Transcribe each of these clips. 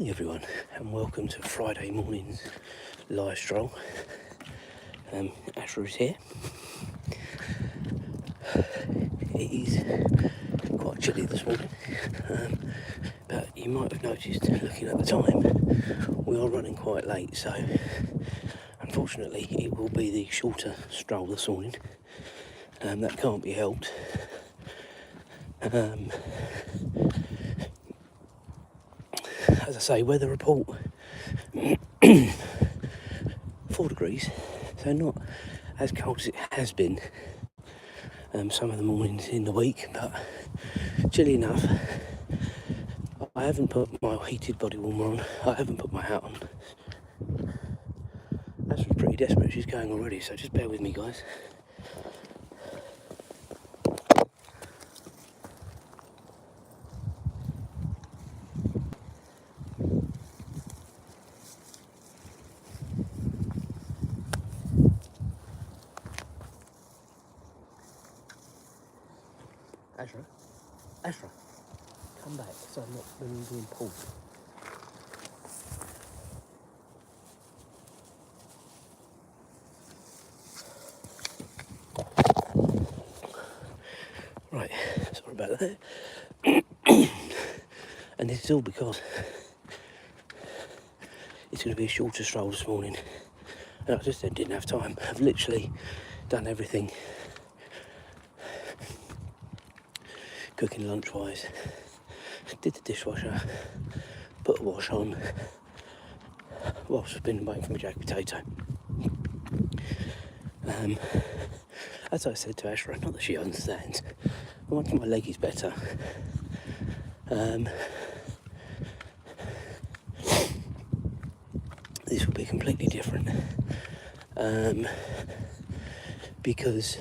Hey everyone, and welcome to Friday morning's live stroll. Azra is here. It is quite chilly this morning, but you might have noticed, looking at the time, we are running quite late, so unfortunately it will be the shorter stroll this morning. That can't be helped. As I say, weather report 4 degrees, so not as cold as it has been some of the mornings in the week, but chilly enough. I haven't put my heated body warmer on, I haven't put my hat on. That's pretty desperate, she's going already, so just bear with me, guys. Azra, come back so I'm not being pulled. Right, sorry about that. And this is all because it's going to be a shorter stroll this morning. And I just didn't have time. I've literally done everything cooking lunch-wise. Did the dishwasher, put a wash on, whilst I've been waiting for my jacket potato. As I said to Azra, not that she understands, once my leg is better, this will be completely different. Because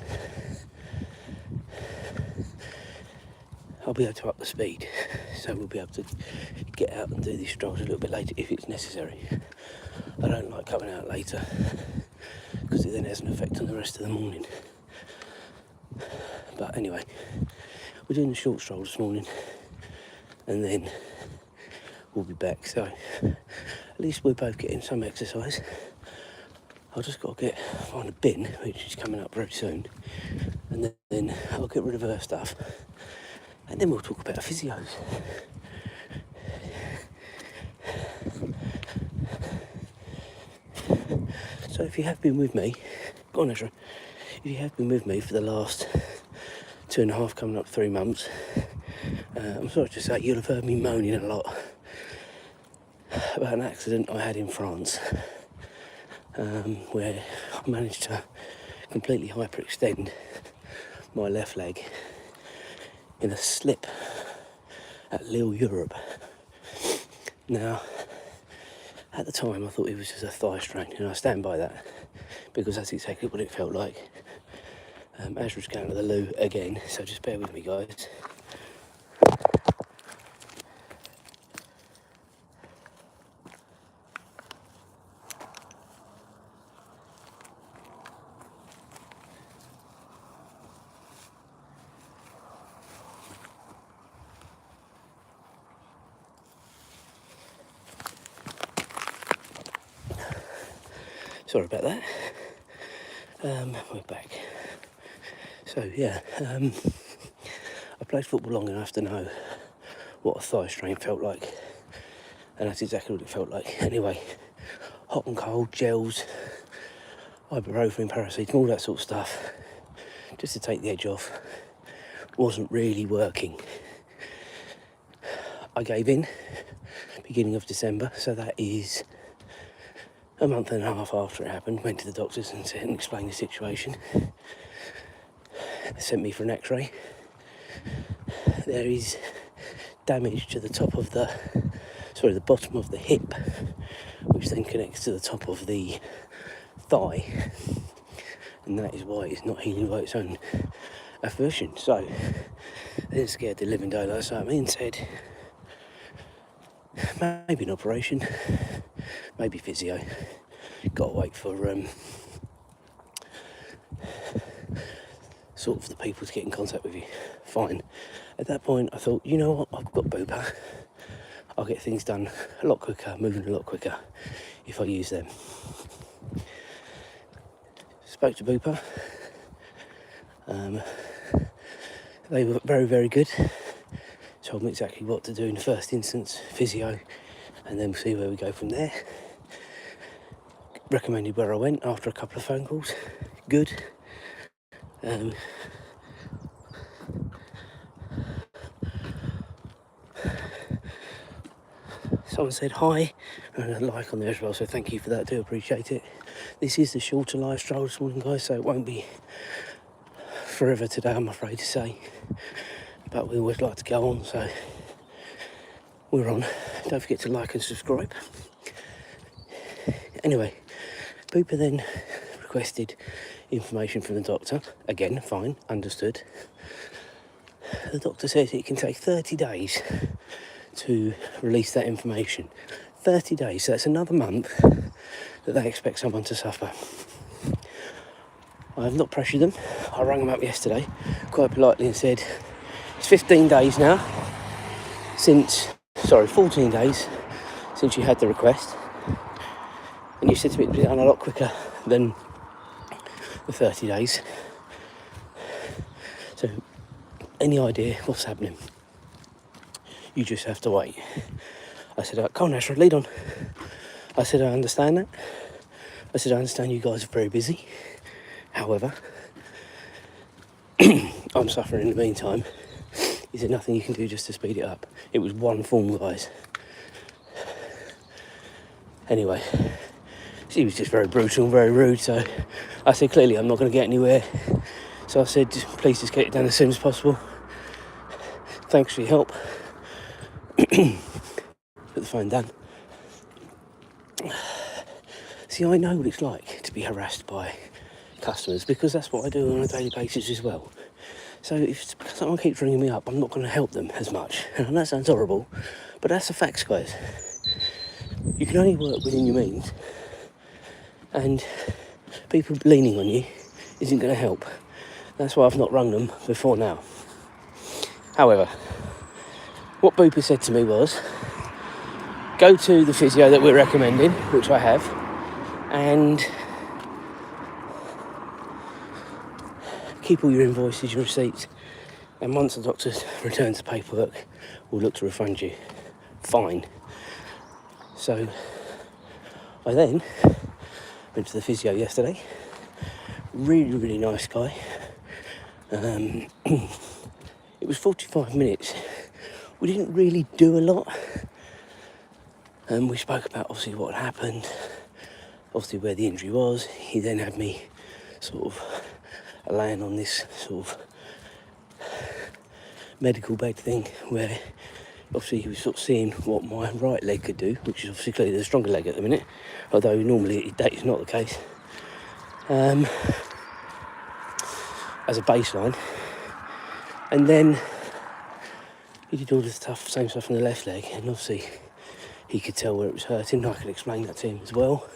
I'll be able to up the speed, so we'll be able to get out and do these strolls a little bit later if it's necessary. I don't like coming out later because it then has an effect on the rest of the morning. But anyway, we're doing the short stroll this morning and then we'll be back. So at least we're both getting some exercise. I've just got to find a bin, which is coming up very soon, and then I'll get rid of her stuff, and then we'll talk about physios. So if you have been with me, go on Azra, if you have been with me for the last 2.5, coming up 3 months, I'm sorry to say you'll have heard me moaning a lot about an accident I had in France, where I managed to completely hyperextend my left leg in a slip at Lille, Europe. Now, at the time I thought it was just a thigh strain, and I stand by that because that's exactly what it felt like. Azra's going to the loo again, so just bear with me, guys. Sorry about that. We're back. So yeah, I played football long enough to know what a thigh strain felt like, and that's exactly what it felt like. Anyway, hot and cold, gels, ibuprofen, paracetamol, all that sort of stuff, just to take the edge off, wasn't really working. I gave in beginning of December, so that is a month and a half after it happened. Went to the doctors and explained the situation. They sent me for an x-ray. There is damage to the top of the bottom of the hip, which then connects to the top of the thigh, and that is why it's not healing by its own effusion. So they scared the living daylights out of me and said maybe an operation, maybe physio. Got to wait for sort of the people to get in contact with you. Fine. At that point I thought, you know what, I've got Booper, I'll get things done a lot quicker, moving a lot quicker if I use them. Spoke to Bupa. They were very, very good. Told me exactly what to do in the first instance, physio, and then we'll see where we go from there. Recommended where I went after a couple of phone calls. Good. Someone said hi and a like on there as well, so thank you for that, do appreciate it. This is the shorter live stroll this morning, guys, so it won't be forever today, I'm afraid to say, but we always like to go on, so we're on. Don't forget to like and subscribe. Anyway, Bupa then requested information from the doctor. Again, fine, understood. The doctor says it can take 30 days to release that information. 30 days, so that's another month that they expect someone to suffer. I have not pressured them. I rang them up yesterday quite politely and said, it's 15 days now since, 14 days since you had the request, and you said to me it would be done a lot quicker than the 30 days. So, any idea what's happening? You just have to wait. I said, come on, Azra, lead on. I said, I understand that. I said, I understand you guys are very busy. However, I'm suffering in the meantime. Is there nothing you can do just to speed it up? It was one form, guys. Anyway, she was just very brutal and very rude, so I said, clearly I'm not going to get anywhere. So I said, please just get it done as soon as possible. Thanks for your help. Put the phone down. See, I know what it's like to be harassed by customers, because that's what I do on a daily basis as well. So if someone keeps ringing me up, I'm not going to help them as much. And that sounds horrible, but that's the facts, guys. You can only work within your means, and people leaning on you isn't going to help. That's why I've not rung them before now. However, what Bupa said to me was, go to the physio that we're recommending, which I have, and keep all your invoices, your receipts, and once the doctor returns the paperwork, we'll look to refund you. Fine. So I then went to the physio yesterday. Really, really nice guy. It was 45 minutes. We didn't really do a lot. We spoke about obviously what had happened, obviously where the injury was. He then had me sort of laying on this sort of medical bed thing where obviously he was sort of seeing what my right leg could do, which is obviously clearly the stronger leg at the minute, although normally that is not the case. As a baseline. And then he did all the same stuff on the left leg, and obviously he could tell where it was hurting. I could explain that to him as well.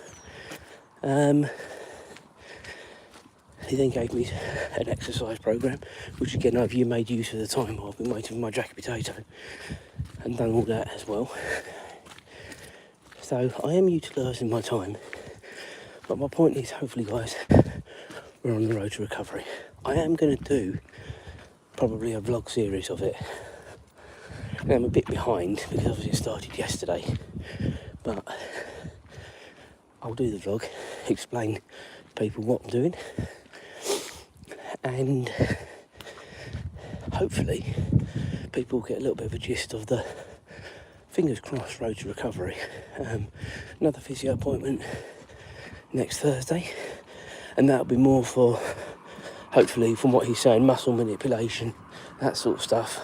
He then gave me an exercise programme, which again I've made use of the time I've been waiting for my jacket potato, and done all that as well. So I am utilising my time, but my point is, hopefully guys, we're on the road to recovery. I am going to do probably a vlog series of it. I'm a bit behind because obviously it started yesterday, but I'll do the vlog, explain to people what I'm doing, and hopefully people get a little bit of a gist of the, fingers crossed, road to recovery. Another physio appointment next Thursday, and that'll be more for, hopefully, from what he's saying, muscle manipulation, that sort of stuff.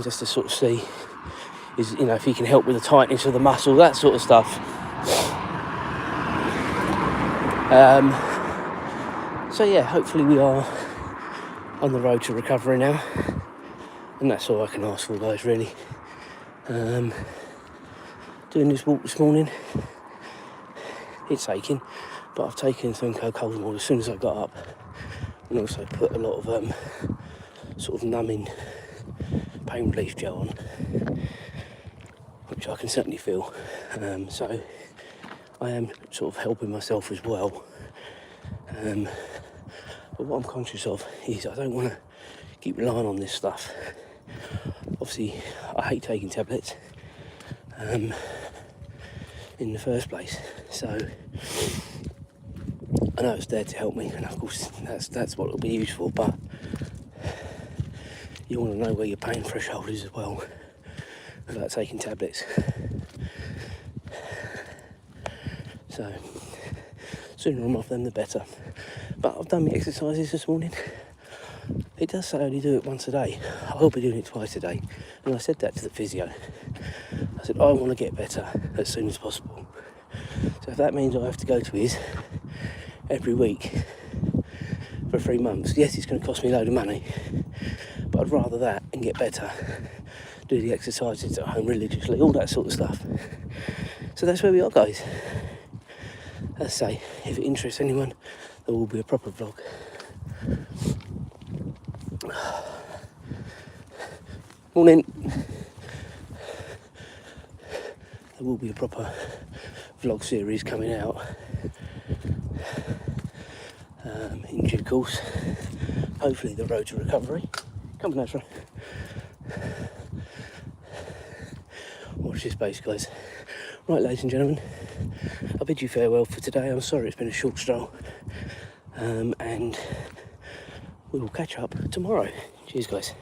Just to sort of see, if he can help with the tightness of the muscle, that sort of stuff. So yeah, hopefully we are on the road to recovery now, and that's all I can ask for, guys, really. Doing this walk this morning, it's aching, but I've taken some cold as soon as I got up, and also put a lot of sort of numbing pain relief gel on. which I can certainly feel. So I am sort of helping myself as well. But what I'm conscious of is I don't want to keep relying on this stuff. Obviously, I hate taking tablets in the first place. So I know it's there to help me, and of course that's what it'll be used for. But you want to know where your pain threshold is as well without taking tablets. So sooner I'm off them the better. But I've done my exercises this morning. It does say only do it once a day. I will be doing it twice a day. And I said that to the physio. I said, I want to get better as soon as possible. So if that means I have to go to his every week for 3 months, yes, it's going to cost me a load of money. But I'd rather that and get better. Do the exercises at home religiously, all that sort of stuff. So that's where we are, guys. As I say, if it interests anyone, there will be a proper vlog. Morning. There will be a proper vlog series coming out in due course. Hopefully the road to recovery. Come on, Azra. Watch this space, guys. Right, ladies and gentlemen, I bid you farewell for today. I'm sorry it's been a short stroll. And we will catch up tomorrow. Cheers, guys.